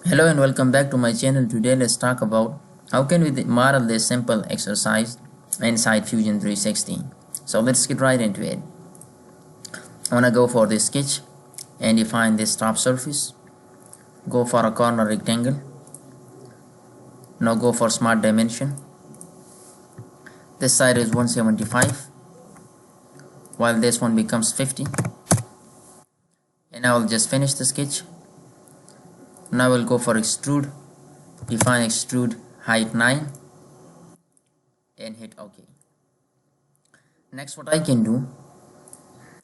Hello and welcome back to my channel. Today let's talk about how can we model this simple exercise inside Fusion 360. So let's get right into it. I want to go for this sketch and define this top surface. Go for a corner rectangle. Now go for smart dimension. This side is 175 while this one becomes 50. And I will just finish the sketch. Now we'll go for extrude. Define extrude height 9 and hit OK. Next, what I can do,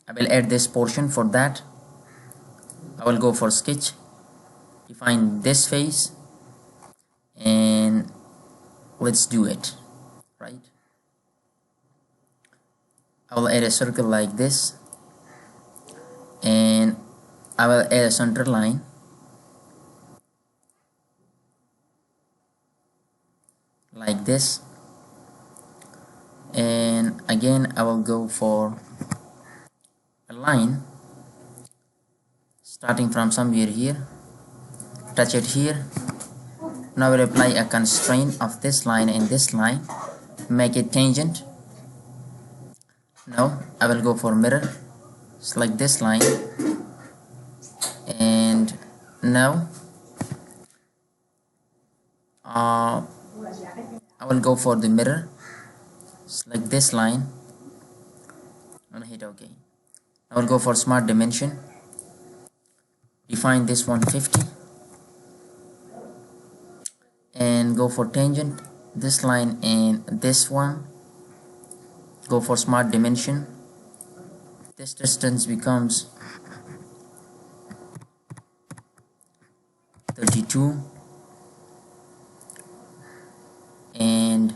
I will add this portion. For that I will go for sketch, define this face, and let's do it. Right, I will add a circle like this, and I will add a center line like this, and again I will go for a line starting from somewhere here, touch it here. Now we'll apply a constraint of this line and this line, make it tangent. Now I will go for mirror, select this line, and now I will go for the mirror, select this line, and hit OK. I will go for smart dimension, define this 150, and go for tangent this line and this one. Go for smart dimension. This distance becomes 32, and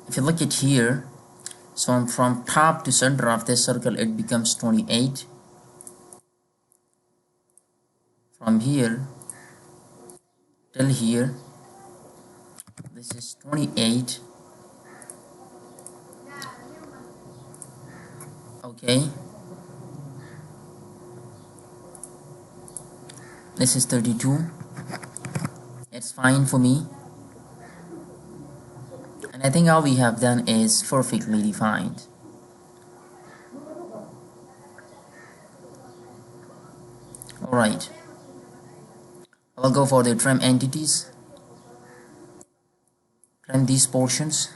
if you look at here, so from top to center of this circle it becomes 28. From here till here this is 28. Okay, this is 32. It's fine for me, and I think all we have done is perfectly defined. Alright, I will go for the trim entities, trim these portions,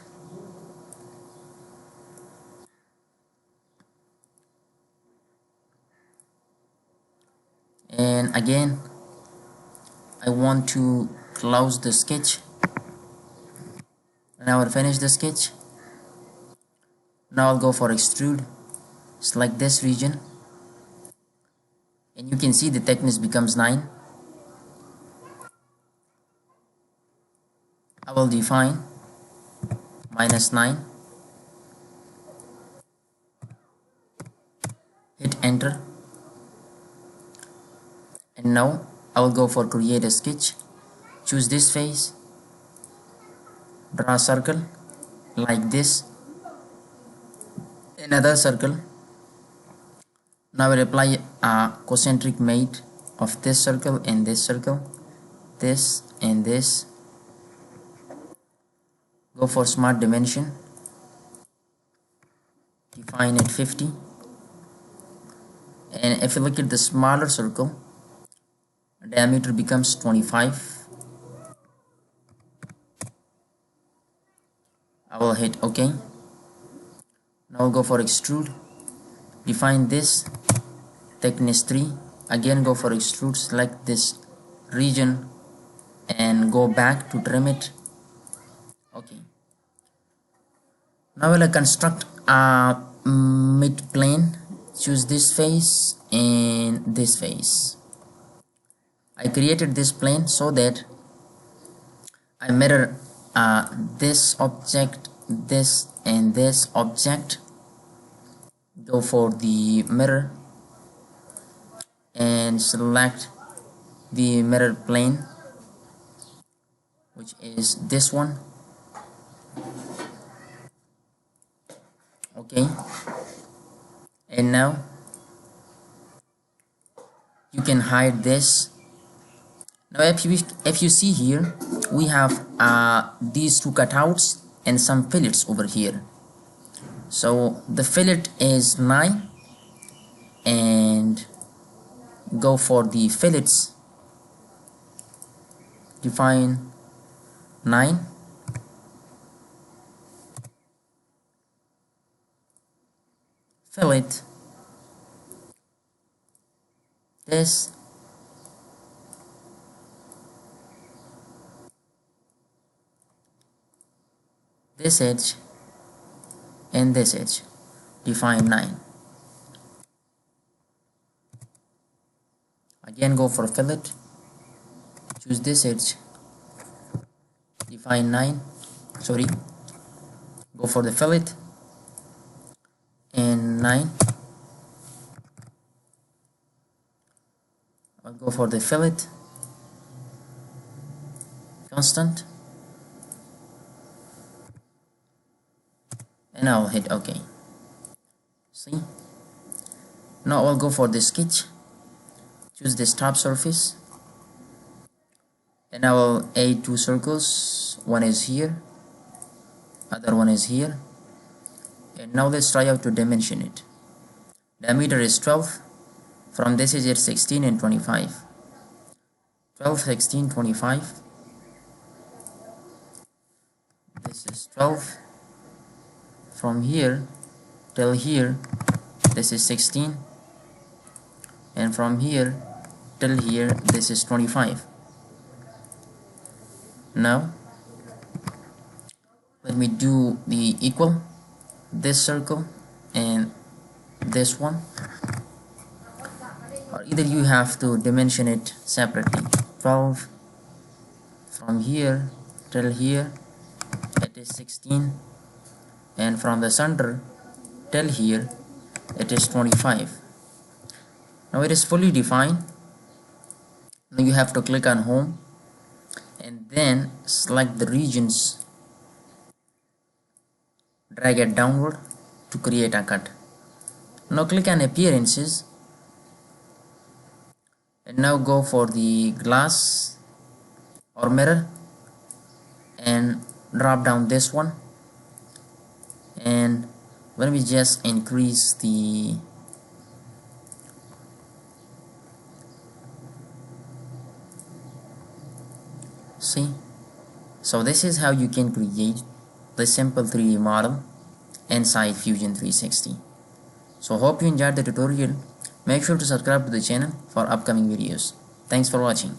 and again I want to close the sketch, and I will finish the sketch. Now I'll go for extrude, select this region, and you can see the thickness becomes 9. I will define -9, hit enter, and now I will go for create a sketch, choose this face, draw a circle like this, another circle. Now we'll apply a concentric mate of this circle and this circle, this and this. Go for smart dimension, define it 50, and if you look at the smaller circle, diameter becomes 25. I will hit OK. Now I'll go for extrude, define this, thickness 3, again go for extrude, select this region and go back to trim it. Okay, now we'll construct a mid plane, choose this face and this face. I created this plane so that I mirror this object, this and this object. Go for the mirror and select the mirror plane, which is this one. Okay, and now you can hide this. Now if you see here, we have these two cutouts and some fillets over here. So the fillet is 9, and go for the fillets, define 9, fillet this, this edge, and this edge, define 9. Again go for fillet, choose this edge, define 9, sorry, go for the fillet and 9. I'll go for the fillet constant, and I'll hit OK. See, now I'll go for the sketch, choose this top surface, and I will add 2 circles. One is here, other one is here. And now let's try out to dimension it. Diameter is 12. From this is 16 and 25. 12, 16, 25. This is 12. From here till here, this is 16. And from here till here, this is 25. Now let me do the equal, this circle and this one, or either you have to dimension it separately. 12 from here till here, it is 16, and from the center till here, it is 25. Now it is fully defined. Now you have to click on home and then select the regions, drag it downward to create a cut. Now click on appearances and now go for the glass or mirror and drop down this one, and when we just increase the see, so this is how you can create the simple 3D model inside Fusion 360. So hope you enjoyed the tutorial. Make sure to subscribe to the channel for upcoming videos. Thanks for watching.